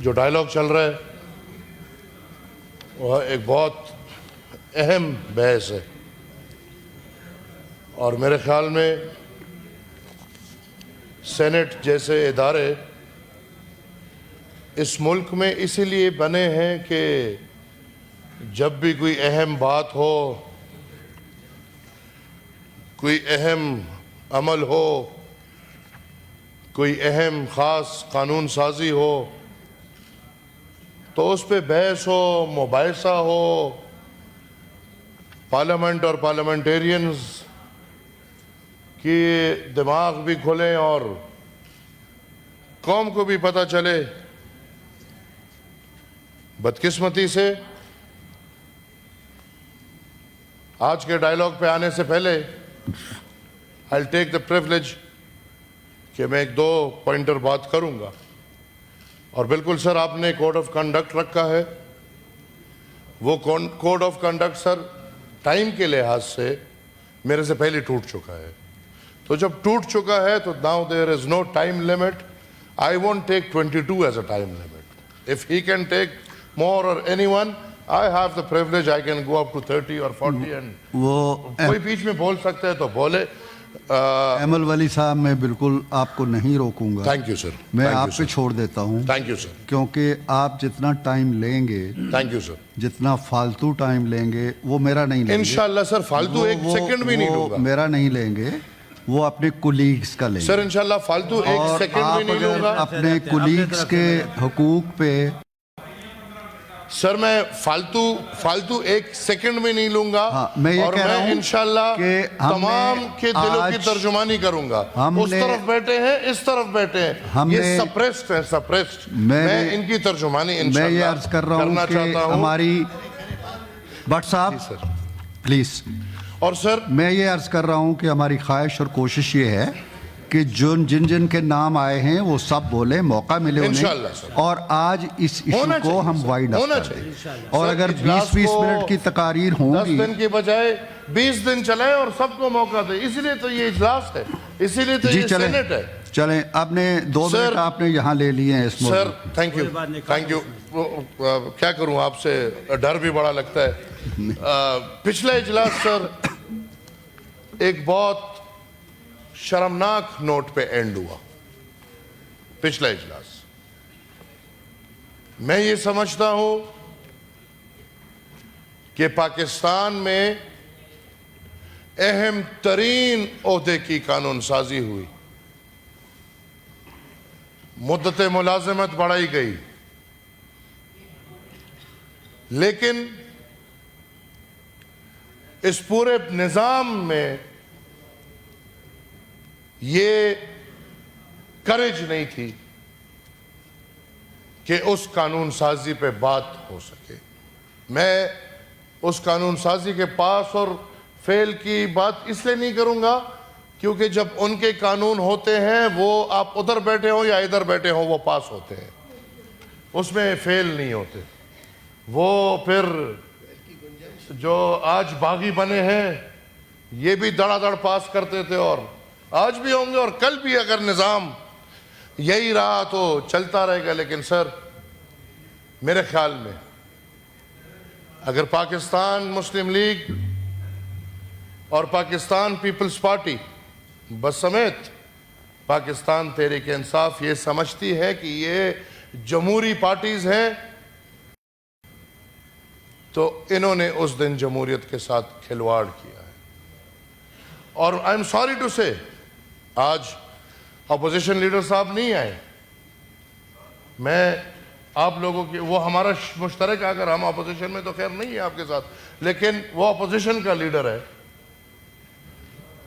जो डायलॉग चल रहा है वह एक बहुत अहम बहस है और मेरे ख्याल में सेनेट जैसे इदारे इस मुल्क में इसीलिए बने हैं कि जब भी कोई अहम बात हो, कोई अहम अमल हो, कोई अहम ख़ास कानून साजी हो तो उस पर बहस हो, मुबाहिसा हो, पार्लियामेंट और पार्लियामेंटेरियंस की दिमाग भी खुलें और कौम को भी पता चले। बदकिस्मती से आज के डायलॉग पे आने से पहले आई टेक द प्रिविलेज कि मैं एक दो पॉइंटर बात करूंगा। और बिल्कुल सर, आपने कोड ऑफ कंडक्ट रखा है, वो code of conduct sir time के लिहाज से मेरे से पहले टूट चुका है। तो जब टूट चुका है तो now there is no time limit. I won't take 22 as a time limit. If he can take more और anyone, I have the privilege, I can go up to 30 or 40 and वो कोई बीच में बोल सकता है तो बोले। अमल वली साहब, मैं बिल्कुल आपको नहीं रोकूंगा। Thank you sir. मैं आप पे छोड़ देता हूँ। Thank you sir. क्योंकि आप जितना टाइम लेंगे, थैंक यू सर, जितना फालतू टाइम लेंगे वो मेरा नहीं लेंगे। इंशाल्लाह सर, फालतू एक सेकंड भी नहीं लूंगा। मेरा नहीं लेंगे, वो अपने कुलीग्स का लेंगे सर। इंशाल्लाह फालतू एक सेकंड भी नहीं लूंगा। अपने कुलीग्स के हुकूक पे सर मैं फालतू एक सेकंड में नहीं लूंगा। मैं ये और कह रहा हूं मैं इंशाल्लाह तमाम के दिलों की तर्जुमानी करूंगा। उस तरफ बैठे हैं, इस तरफ बैठे हैं, ये सप्रेस्ड है, सप्रेस्ड। मैं इनकी तर्जुमानी इंशाल्लाह मैं ये अर्ज कर रहा हूं कि हमारी भट्ट साहब प्लीज। और सर मैं ये अर्ज कर रहा हूं कि हमारी ख्वाहिश और कोशिश ये है कि जिन जिन के नाम आए हैं वो सब बोले, मौका मिले उन्हें। और आज इस इशू को हम वाइड अप कर दें। और अगर 20-20 मिनट की तकारीर होंगी, 10 दिन की बजाय 20 दिन चले और सबको मौका दे। इसीलिए तो ये इजलास है, इसीलिए तो ये सेनेट है। चलें, आपने 2 मिनट आपने यहाँ ले लिए हैं। Sir thank you, thank you. क्या करूँ, आपसे डर भी बड़ा लगता है। पिछला इजलास सर एक बहुत शर्मनाक नोट पे एंड हुआ। पिछला इजलास मैं ये समझता हूं कि पाकिस्तान में अहम तरीन ओहदे की कानून साजी हुई, मुद्दत मुलाजमत बढ़ाई गई, लेकिन इस पूरे निजाम में ये करेज नहीं थी कि उस कानून साजी पे बात हो सके। मैं उस कानून साजी के पास और फेल की बात इसलिए नहीं करूंगा क्योंकि जब उनके कानून होते हैं वो आप उधर बैठे हो या इधर बैठे हो वो पास होते हैं, उसमें फेल नहीं होते। वो फिर जो आज बागी बने हैं ये भी धड़ाधड़ पास करते थे और आज भी होंगे और कल भी अगर निज़ाम यही रहा तो चलता रहेगा। लेकिन सर मेरे ख्याल में अगर पाकिस्तान मुस्लिम लीग और पाकिस्तान पीपल्स पार्टी बस समेत पाकिस्तान तहरीक इंसाफ ये समझती है कि ये जमहूरी पार्टीज हैं तो इन्होंने उस दिन जमहूरियत के साथ खिलवाड़ किया है। और आई एम सॉरी टू से आज अपोजिशन लीडर साहब नहीं आए। मैं आप लोगों की, वो हमारा मुश्तरक, अगर हम अपोजिशन में तो खैर नहीं है आपके साथ, लेकिन वो अपोजिशन का लीडर है।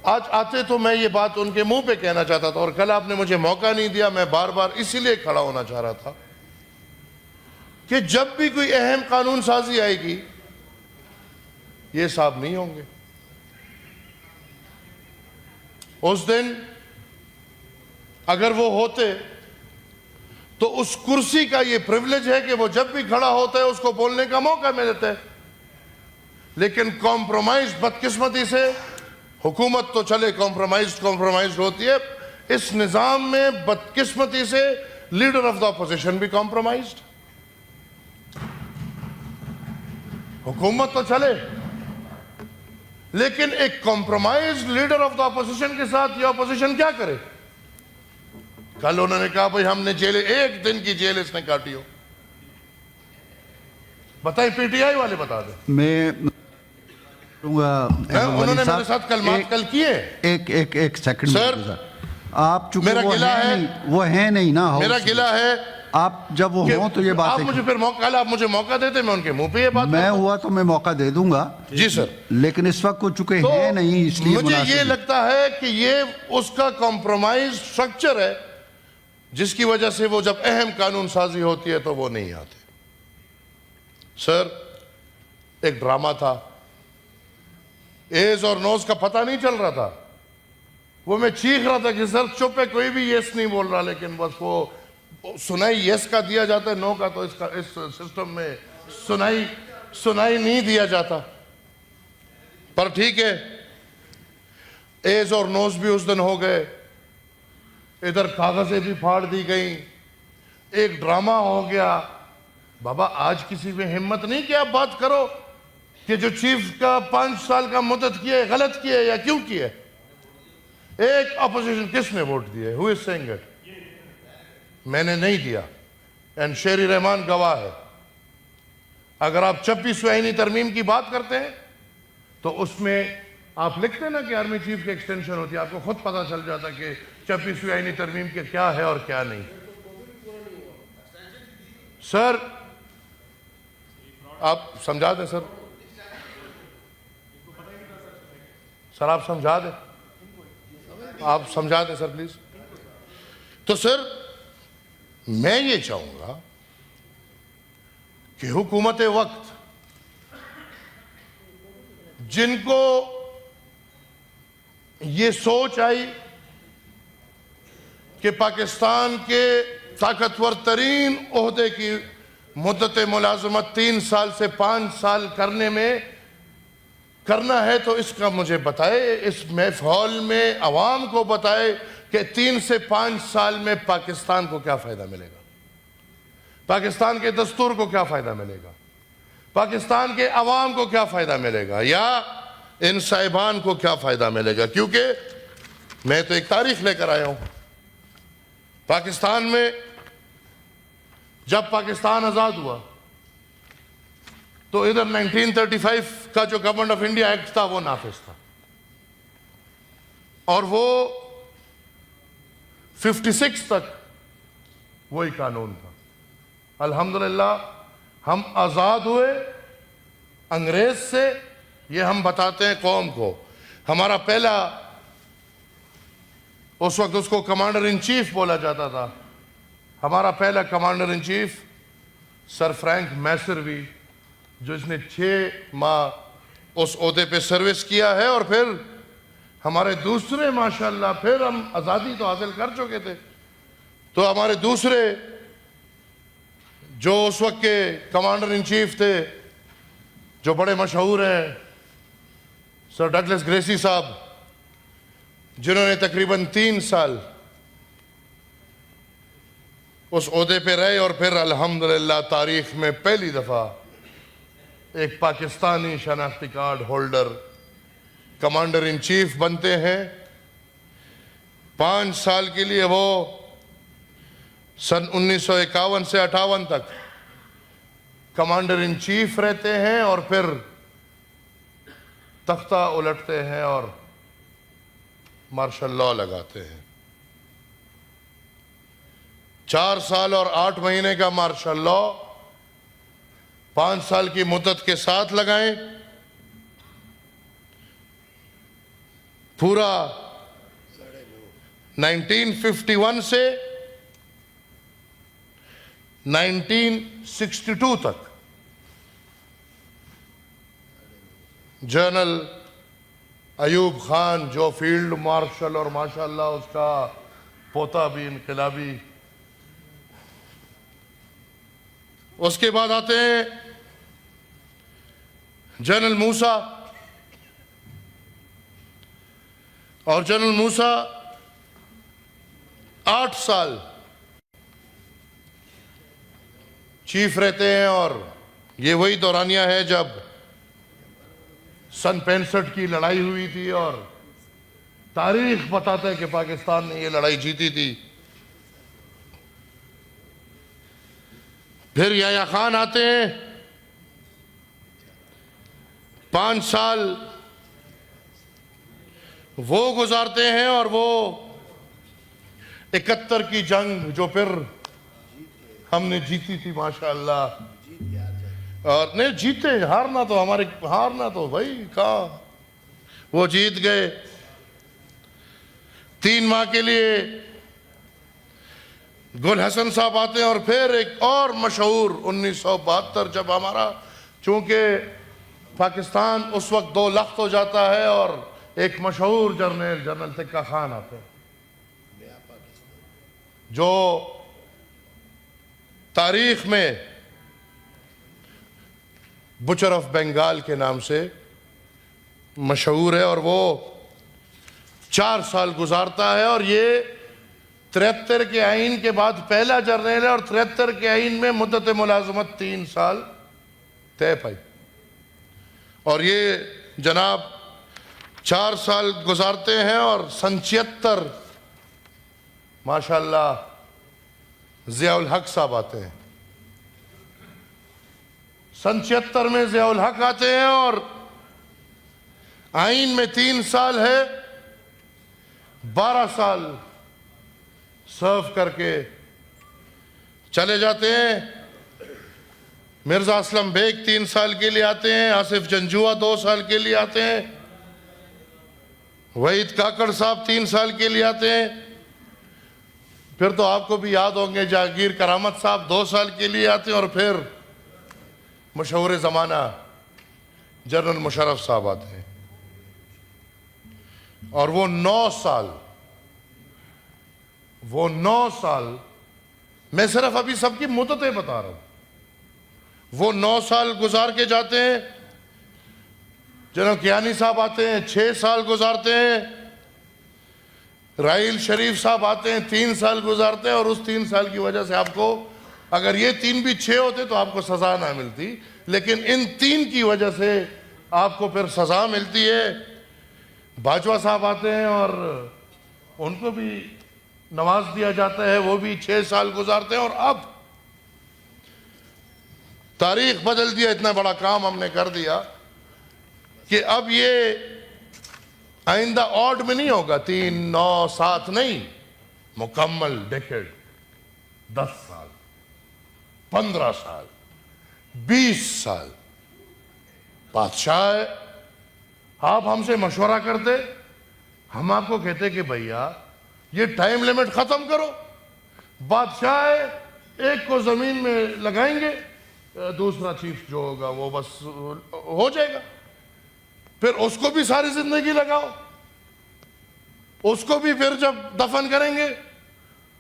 आज आते तो मैं ये बात उनके मुंह पे कहना चाहता था और कल आपने मुझे मौका नहीं दिया। मैं बार बार इसीलिए खड़ा होना चाह रहा था कि जब भी कोई अहम कानून साजी आएगी ये साहब नहीं होंगे। उस दिन अगर वो होते तो उस कुर्सी का ये प्रिविलेज है कि वो जब भी खड़ा होता है उसको बोलने का मौका मिलता है। लेकिन कॉम्प्रोमाइज, बदकिस्मती से हुकूमत तो चले कॉम्प्रोमाइज होती है, इस निज़ाम में बदकिस्मती से लीडर ऑफ द अपोजिशन भी कॉम्प्रोमाइज्ड। हुकूमत तो चले, लेकिन एक compromise leader of the opposition के साथ ये अपोजिशन क्या करे? कल उन्होंने कहा भाई हमने जेल, एक दिन की जेल इसने काटी हो। बताइए, पीटीआई वाले बता दे। मैं उन्होंने मेरे साथ कल किए। एक सेकंड सर, आप चूंकि मेरा गिला है, वो है नहीं ना, मेरा गिला है आप जब वो हो तो ये बात आप मुझे फिर मौका देते, मैं उनके मुंह पे ये बात मैं हुआ तो मैं मौका दे दूंगा जी सर, लेकिन इस वक्त वो चुके तो हैं नहीं, इसलिए मुझे ये लगता है कि ये उसका कॉम्प्रोमाइज स्ट्रक्चर है जिसकी वजह से वो जब अहम कानून साजी होती है तो वो नहीं आते। सर, एक ड्रामा था, एज और नोज का पता नहीं चल रहा था, वो मैं चीख रहा था कि सर चुप है, कोई भी यस नहीं बोल रहा, लेकिन बस वो सुनाई यस का दिया जाता है, नो का तो इसका इस सिस्टम में सुनाई नहीं दिया जाता। पर ठीक है, एज और नोज भी उस दिन हो गए, इधर कागजें भी फाड़ दी गई, एक ड्रामा हो गया। बाबा, आज किसी में हिम्मत नहीं कि आप बात करो कि जो चीफ का 5 साल का मुद्दत किए गलत किए या क्यों किए? एक अपोजिशन किसने वोट दिए? Who is saying it? मैंने नहीं दिया, एंड शेरी रहमान गवाह है। अगर आप 26वीं आईनी तरमीम की बात करते हैं तो उसमें आप लिखते हैं ना कि आर्मी चीफ की एक्सटेंशन होती है, आपको खुद पता चल जाता कि 26वीं आईनी तरमीम के क्या है और क्या नहीं। सर, आप समझा दें सर, आप समझा दें, आप समझा दें सर प्लीज। तो सर, मैं ये चाहूंगा कि हुकूमत वक्त जिनको ये सोच आई कि पाकिस्तान के ताकतवर तरीन ओहदे की मुद्दत मुलाजमत 3 साल से 5 साल करना है, तो इसका मुझे बताए, इस महफिल में अवाम को बताए कि 3 से 5 साल में पाकिस्तान को क्या फायदा मिलेगा, पाकिस्तान के दस्तूर को क्या फायदा मिलेगा, पाकिस्तान के अवाम को क्या फायदा मिलेगा, या इन साहिबान को क्या फायदा मिलेगा। क्योंकि मैं तो एक तारीख लेकर आया हूं। पाकिस्तान में जब पाकिस्तान आजाद हुआ तो इधर 1935 का जो गवर्नमेंट ऑफ इंडिया एक्ट था वो नाफिज था, और वो 56 तक वही कानून था। अल्हम्दुलिल्लाह हम आजाद हुए अंग्रेज से, ये हम बताते हैं कौम को। हमारा पहला, उस वक्त उसको कमांडर इन चीफ बोला जाता था, हमारा पहला commander in chief sir Frank Messervy, जो इसने 6 माह उस ओहदे पे सर्विस किया है, और फिर हमारे दूसरे, माशाल्लाह, फिर हम आज़ादी तो हासिल कर चुके थे, तो हमारे दूसरे जो उस वक्त के कमांडर इन चीफ थे, जो बड़े मशहूर हैं, सर डगलस ग्रेसी साहब, जिन्होंने तकरीबन 3 साल उस ओहदे पे रहे, और फिर अल्हम्दुलिल्लाह तारीख में पहली दफा एक पाकिस्तानी शनाख्ती card holder commander in chief बनते हैं। 5 साल के लिए वो सन 1951 से 58 तक कमांडर इन चीफ रहते हैं, और फिर तख्ता उलटते हैं और मार्शल लॉ लगाते हैं। 4 साल और 8 महीने का मार्शल लॉ 5 साल की मुद्दत के साथ लगाएं। पूरा 1951 से 1962 तक जनरल अयूब खान, जो फील्ड मार्शल और माशाल्लाह उसका पोता भी इनकलाबी। उसके बाद आते हैं जनरल मूसा, और जनरल मूसा 8 साल चीफ रहते हैं और ये वही दौरानिया है जब सन 65 की लड़ाई हुई थी और तारीख बताता है कि पाकिस्तान ने ये लड़ाई जीती थी। फिर याया खान आते हैं, 5 साल वो गुजारते हैं और वो 71 की जंग जो फिर हमने जीती थी माशाअल्लाह, और नहीं जीते, हारना तो भाई कहा, वो जीत गए। 3 माह के लिए गुल हसन साहब आते हैं और फिर एक और मशहूर 1972 जब हमारा, चूंकि पाकिस्तान उस वक्त 2 लख्त हो जाता है और एक मशहूर जनरल तिक्का खान आते हैं जो तारीख में बुचर ऑफ बंगाल के नाम से मशहूर है और वो 4 साल गुजारता है और ये 73 के आइन के बाद पहला जर्नल है और 73 के आइन में मुद्दत मुलाजमत 3 साल तय पाई और ये जनाब 4 साल गुजारते हैं और सन 76 माशाअल्लाह ज़ियाउल हक साहब आते हैं। सन 76 में ज़ियाउल हक आते हैं और आइन में 3 साल है, 12 साल सर्व करके चले जाते हैं। मिर्जा असलम बेग 3 साल के लिए आते हैं, आसिफ जंजुआ 2 साल के लिए आते हैं, वहीद काकड़ साहब 3 साल के लिए आते हैं। फिर तो आपको भी याद होंगे जहांगीर करामत साहब 2 साल के लिए आते हैं और फिर मशहूर ज़माना जनरल मुशर्रफ साहब आते हैं और वो 9 साल, मैं सिर्फ अभी सबकी मुद्दतें बता रहा हूं, वो 9 साल गुजार के जाते हैं। जनरल कियानी साहब आते हैं, 6 साल गुजारते हैं। राइल शरीफ साहब आते हैं, 3 साल गुजारते हैं और उस 3 साल की वजह से आपको, अगर ये 3 भी 6 होते तो आपको सजा ना मिलती, लेकिन इन 3 की वजह से आपको फिर सजा मिलती है। बाजवा साहब आते हैं और उनको भी नवाज दिया जाता है, वो भी 6 साल गुजारते हैं और अब तारीख बदल दिया, इतना बड़ा काम हमने कर दिया कि अब ये आइंदा ऑड में नहीं होगा, 3, 9, 7 नहीं, मुकम्मल डेकेड, 10 साल, 15 साल, 20 साल। बादशाह है, आप हमसे मशवरा करते, हम आपको कहते कि भैया ये टाइम लिमिट खत्म करो। बादशाह है, एक को जमीन में लगाएंगे, दूसरा चीफ जो होगा वो बस हो जाएगा, फिर उसको भी सारी जिंदगी लगाओ, उसको भी फिर जब दफन करेंगे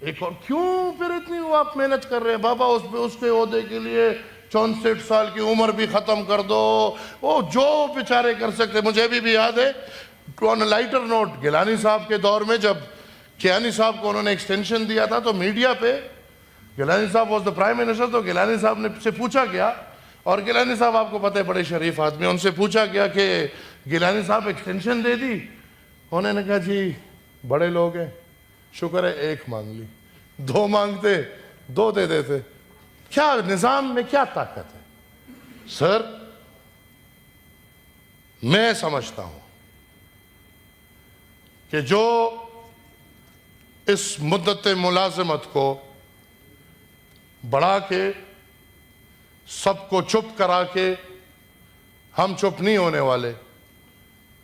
एक और, क्यों फिर इतनी वो आप मेहनत कर रहे हैं बाबा, उसके ओहदे के लिए 64 साल की उम्र भी खत्म कर दो, वो जो बेचारे कर सकते। मुझे भी याद है, ऑन लाइटर नोट, गिलानी साहब के दौर में जब कियानी साहब को उन्होंने एक्सटेंशन दिया था तो मीडिया पे गिलानी साहब वॉज द प्राइम मिनिस्टर, तो गिलानी साहब ने से पूछा गया, और गिलानी साहब आपको पता है बड़े शरीफ आदमी, उनसे पूछा गया कि गिलानी साहब एक्सटेंशन दे दी? उन्होंने कहा जी बड़े लोग हैं, शुक्र है 1 मांग ली, 2 मांगते 2 दे देते, क्या निजाम में क्या ताकत है? सर मैं समझता हूं कि जो इस मुद्दत मुलाजमत को बढ़ा के सबको चुप करा के, हम चुप नहीं होने वाले।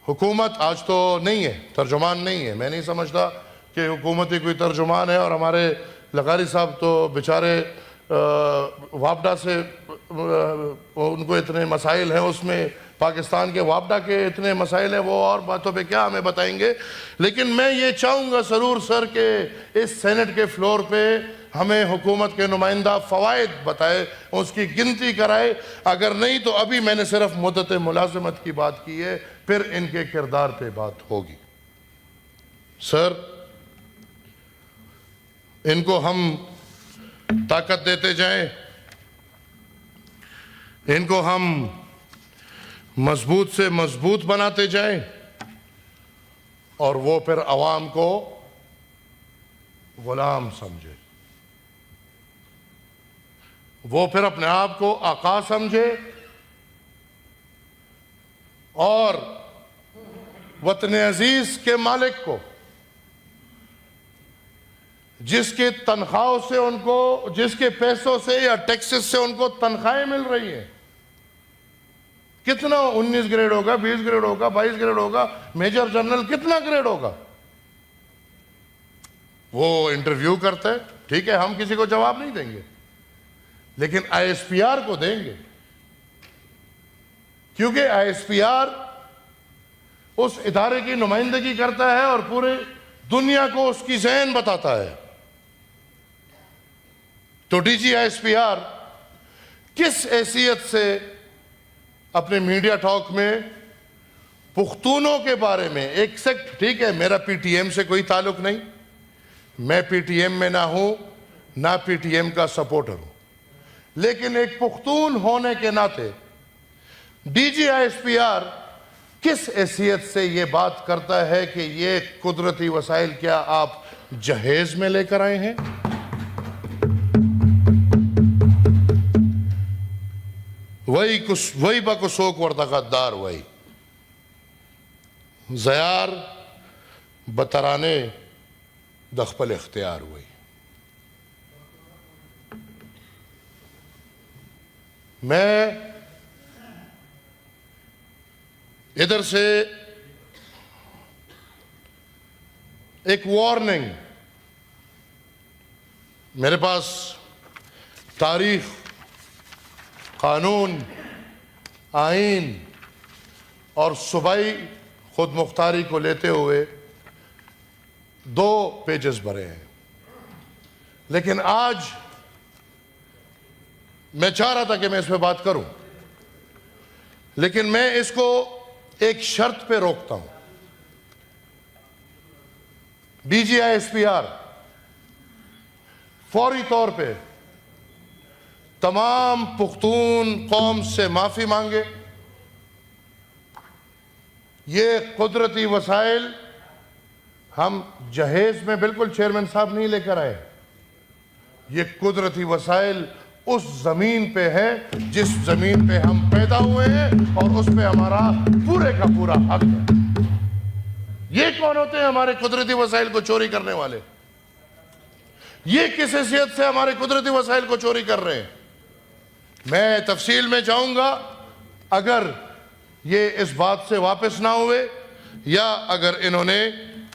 हुकूमत आज तो नहीं है, तर्जुमान नहीं है, मैं नहीं समझता कि हुकूमत ही कोई तर्जुमान है, और हमारे लकारी साहब तो बेचारे वापडा से उनको इतने मसाइल हैं, उसमें पाकिस्तान के वापडा के इतने मसाइल हैं, वो और बातों पे क्या हमें बताएंगे। लेकिन मैं ये चाहूँगा जरूर सर के इस सेनेट के फ्लोर पे हमें हुकूमत के नुमाइंदा फ़वाइद बताए, उसकी गिनती कराए, अगर नहीं तो अभी मैंने सिर्फ मुद्दत मुलाजमत की बात की है, फिर इनके किरदार पे बात होगी। सर इनको हम ताकत देते जाएं, इनको हम मजबूत से मजबूत बनाते जाएं और वो फिर अवाम को गुलाम समझे, वो फिर अपने आप को आका समझे और वतन अजीज के मालिक को, जिसके तनख्वाहों से उनको, जिसके पैसों से या टैक्सेस से उनको तनख्वाहें मिल रही हैं, कितना 19 ग्रेड होगा, 20 ग्रेड होगा, 22 ग्रेड होगा, मेजर जनरल कितना ग्रेड होगा, वो इंटरव्यू करते हैं। ठीक है, हम किसी को जवाब नहीं देंगे, लेकिन आईएसपीआर को देंगे, क्योंकि आईएसपीआर उस इदारे की नुमाइंदगी करता है और पूरे दुनिया को उसकी ज़हन बताता है। तो डीजी आईएसपीआर किस हैसियत से अपने मीडिया टॉक में पुख्तूनों के बारे में एक सेक्ट, ठीक है, मेरा पीटीएम से कोई ताल्लुक नहीं, मैं पीटीएम में ना हूं ना पीटीएम का सपोर्टर हूं, लेकिन एक पुख्तून होने के नाते डीजी आईएसपीआर किस हैसियत से ये बात करता है कि ये कुदरती वसाइल क्या आप जहेज में लेकर आए हैं? वही बकुसोक वर्दगद्दार वही ज़यार बतराने दखपल इख्तियार वही। मैं इधर से एक वार्निंग, मेरे पास तारीख, कानून, आइन और सूबाई खुद मुख्तारी को लेते हुए 2 पेजेस भरे हैं, लेकिन आज मैं चाह रहा था कि मैं इस पर बात करूं, लेकिन मैं इसको एक शर्त पे रोकता हूं। डीजी आईएसपीआर फौरी तौर पे तमाम पुख्तून कौम से माफी मांगे। ये कुदरती वसाइल हम जहेज में बिल्कुल चेयरमैन साहब नहीं लेकर आए, ये कुदरती वसाइल उस जमीन पे है जिस जमीन पे हम पैदा हुए हैं और उस पे हमारा पूरे का पूरा हक है। ये कौन होते हैं हमारे कुदरती वसाइल को चोरी करने वाले? ये किस हैसियत से हमारे कुदरती वसाइल को चोरी कर रहे हैं? मैं तफसील में जाऊंगा। अगर ये इस बात से वापस ना हुए या अगर इन्होंने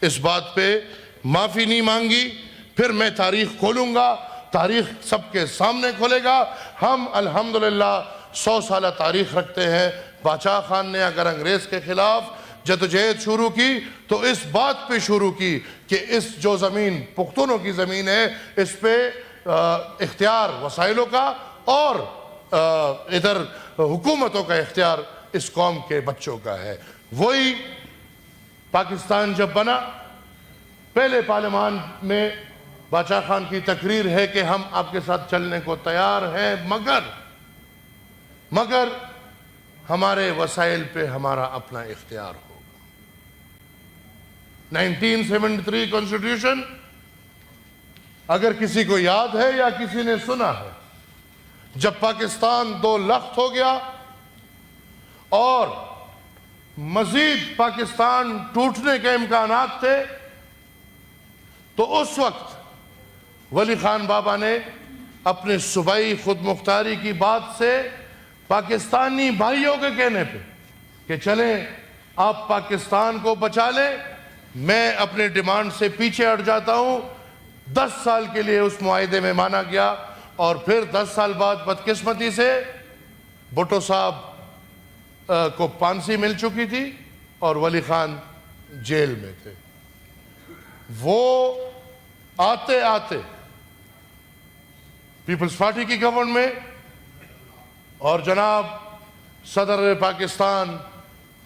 इस बात पे माफी नहीं मांगी, फिर मैं तारीख खोलूंगा, तारीख सबके सामने खोलेगा। हम अल्हम्दुलिल्लाह 100 साल तारीख रखते हैं। बादशाह खान ने अगर अंग्रेज के खिलाफ जदोजहद शुरू की तो इस बात पे शुरू की कि इस जो ज़मीन पुख्तूनों की ज़मीन है, इस पे इख्तियार वसाइलों का और इधर हुकूमतों का इख्तियार इस कौम के बच्चों का है। वही पाकिस्तान जब बना, पहले पार्लियामान में बादशाह खान की तकरीर है कि हम आपके साथ चलने को तैयार हैं, मगर हमारे वसाइल पे हमारा अपना इख्तियार होगा। 1973 कॉन्स्टिट्यूशन अगर किसी को याद है या किसी ने सुना है, जब पाकिस्तान 2 लख्त हो गया और मजीद पाकिस्तान टूटने के इम्कानात थे, तो उस वक्त वली खान बाबा ने अपने सूबाई खुद मुख्तारी की बात से पाकिस्तानी भाइयों के कहने पे कि चलें आप पाकिस्तान को बचा लें, मैं अपने डिमांड से पीछे हट जाता हूं। 10 साल के लिए उस मुआहिदे में माना गया और फिर 10 साल बाद बदकिस्मती से भुट्टो साहब को फांसी मिल चुकी थी और वली खान जेल में थे। वो आते आते पीपल्स पार्टी की गवर्नमेंट में और जनाब सदर पाकिस्तान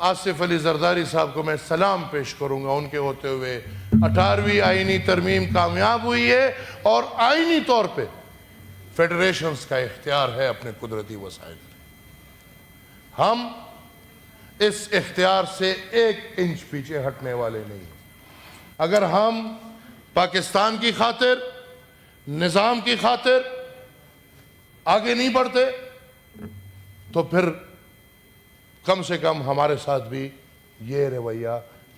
आसिफ अली जरदारी साहब को मैं सलाम पेश करूंगा। उनके होते हुए 18वीं आईनी तरमीम कामयाब हुई है और आईनी तौर पे फेडरेशंस का इख्तियार है अपने कुदरती वसाइल। हम इस इख्तियार से 1 इंच पीछे हटने वाले नहीं। अगर हम पाकिस्तान की खातिर, निज़ाम की खातिर आगे नहीं बढ़ते तो फिर कम से कम हमारे साथ भी ये रवैया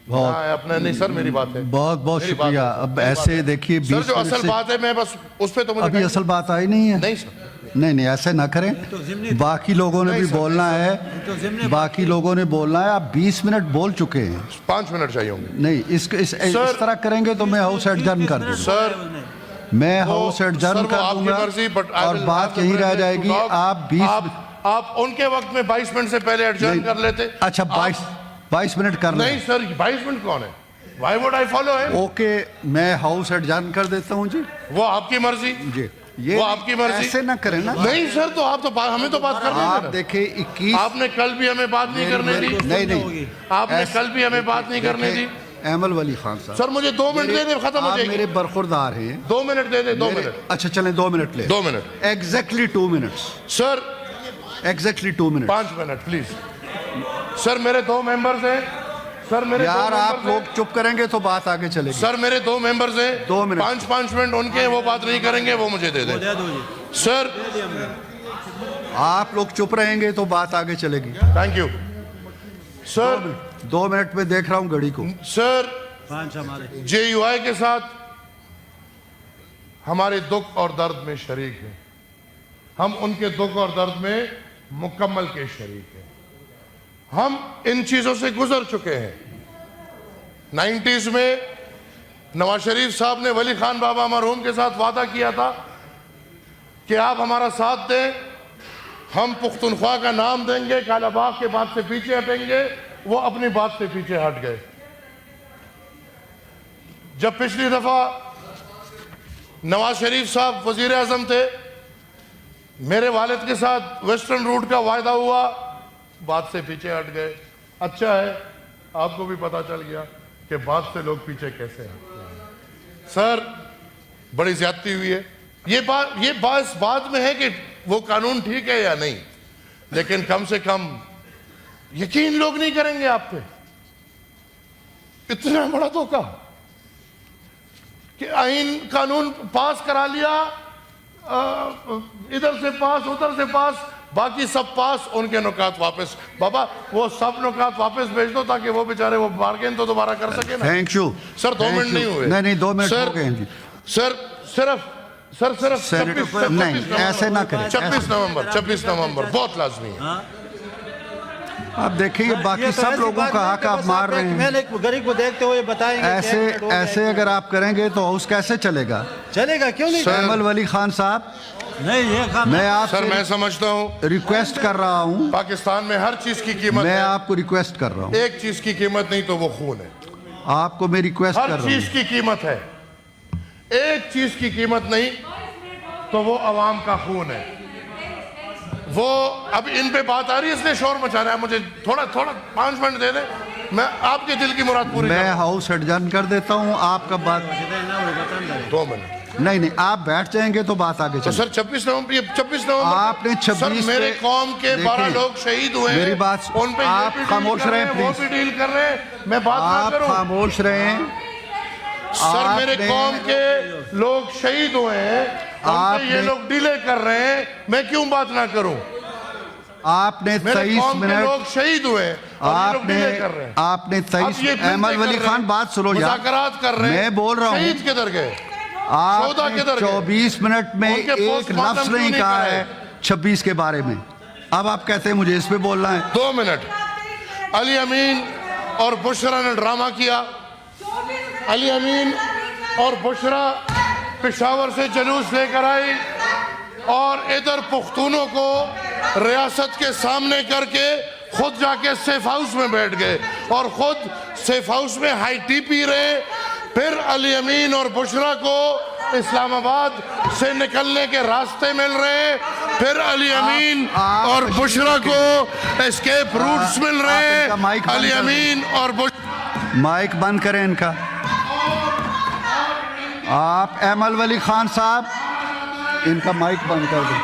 अपना नहीं। सर मेरी बात है, बहुत बहुत शुक्रिया। अब ऐसे देखिए सर जो असल बात है मैं बस उस पे तो मुझे अभी असल बात आई नहीं है। नहीं सर, नहीं ऐसे ना करें, बाकी लोगों ने भी बोलना है, बाकी लोगों ने बोलना है। आप 20 मिनट बोल चुके हैं, 5 मिनट चाहिए होंगे। नहीं इस तरह करेंगे तो मैं हाउस एडजर्न कर दूंगा सर, मैं हाउस एडजर्न कर दूंगा और बात यहीं रह जाएगी। आप उनके वक्त में 22 मिनट से पहले एडजर्न कर लेते। अच्छा 22 मिनट कर नहीं सर, 22 मिनट कौन है? Why would I follow him? Okay, मैं हाउस एडजर्न कर देता हूं जी। वो आपकी मर्जी जी, ये वो आपकी मर्जी। ऐसे ना करें ना। नहीं सर, तो आप तो हमें तो बात करने आप देना। देखिए 21 आपने कल भी हमें बात नहीं करने दी। नहीं आपने कल भी हमें बात नहीं करने दी। अहमल वली खान साहब, सर मुझे 2 मिनट दे दे, खत्म हो जाएगी। मेरे बरखुरदार हैं। 2 मिनट दे दे, 2 मिनट। अच्छा चलें 2 मिनट ले। 2 minute exactly 2 minutes sir, exactly 2 minute. 5 minute please. Sir मेरे 2 मेंबर्स हैं। सर मेरे यार आप लोग चुप करेंगे तो बात आगे चलेगी। सर मेरे 2 मेंबर्स हैं, 2 मिनट 5 मिनट उनके, वो बात नहीं करेंगे, वो मुझे दे दे। सर आप लोग चुप रहेंगे तो बात आगे चलेगी। Thank you sir. 2 मिनट में देख रहा हूं घड़ी को। सर JUI के साथ हमारे दुख और दर्द में शरीक हैं। हम उनके दुख और दर्द में मुकम्मल के शरीक हैं। हम इन चीजों से गुजर चुके हैं। 90s में नवाज शरीफ साहब ने वली खान बाबा मरहूम के साथ वादा किया था कि आप हमारा साथ दें, हम पुख्तनख्वा का नाम देंगे, कालाबाग के बात से पीछे हटेंगे। वो अपनी बात से पीछे हट गए। जब पिछली दफा नवाज शरीफ साहब वजीर आजम थे, मेरे वालिद के साथ वेस्टर्न रूट का वायदा हुआ, बात से पीछे हट गए। अच्छा है आपको भी पता चल गया कि बात से लोग पीछे कैसे हटते हैं। सर बड़ी ज्यादती हुई है। ये बात में है कि वो कानून ठीक है या नहीं, लेकिन कम से कम यकीन लोग नहीं करेंगे आप पे। इतना बड़ा धोखा कि आइन कानून पास करा लिया, इधर से पास उधर से पास, बाकी सब पास, उनके नुकात वापस। बाबा वो सब नुकात वापस भेज दो ताकि वो बेचारे वो बार्गेन तो दोबारा कर सके ना। Thank you sir. 2 मिनट नहीं हुए। नहीं 2 मिनट हो गए हैं जी। सर सिर्फ 26 नहीं ऐसे ना करें। 26 नवंबर बहुत लाजमी है। आप देखिए बाकी सब लोगों का हक आप मार रहे हैं। गरीब को देखते हुए बताएंगे ऐसे अगर आप करेंगे तो हाउस कैसे चलेगा? क्यों नहीं? अहमल वली खान साहब, नहीं ये मैं आप सर मैं समझता हूँ रिक्वेस्ट कर रहा हूँ। पाकिस्तान में हर चीज की कीमत मैं है। आपको रिक्वेस्ट कर रहा हूँ। एक चीज की कीमत नहीं तो वो खून है। आपको मैं रिक्वेस्ट कर रहा हूँ। हर चीज की कीमत है, एक चीज की कीमत नहीं तो वो अवाम का खून है। वो अब इन पे बात आ रही है इसलिए शोर मचा रहा है। मुझे थोड़ा 5 मिनट दे दे, मैं आपके दिल की मुराद पूरी मैं हाउस एडजर्न कर देता हूँ। आपका बात 2 मिनट नहीं आप बैठ जाएंगे तो बात आगे तो सर 26 नवंबर आपने 26 मेरे कौम के 12 लोग शहीद हुए। मेरी बात उन पे आप खामोश रहे प्लीज। वो भी डील कर रहे हैं, मैं बात ना करूं। आप खामोश रहे। सर मेरे कौम के लोग शहीद हुए हैं, ये लोग डिले कर रहे हैं, मैं क्यों बात ना करूं? आपने 23 मिनट लोग शहीद हुए हैं, आपने 23। अहमद वली खान बात सुनो यार, मुज़ाकरात कर रहे हैं, मैं बोल रहा हूँ शहीद किधर गए? आपने 24 मिनट में एक लफ्ज नहीं कहा है 26 के बारे में। अब आप कहते हैं मुझे इस पे बोलना है। 2 मिनट। अली अमीन और बुशरा ने ड्रामा किया। अली अमीन और बुशरा पेशावर से जुलूस लेकर आई और इधर पुख्तूनों को रियासत के सामने करके खुद जाके सेफ हाउस में बैठ गए और खुद सेफ हाउस में हाई टी पी रहे। फिर अली अमीन और बुशरा को इस्लामाबाद से निकलने के रास्ते मिल रहे। फिर अली अमीन और बुशरा को एस्केप रूट्स मिल रहे। अली अमीन और माइक बंद करें इनका। आप अहमल वली खान साहब इनका माइक बंद कर दें।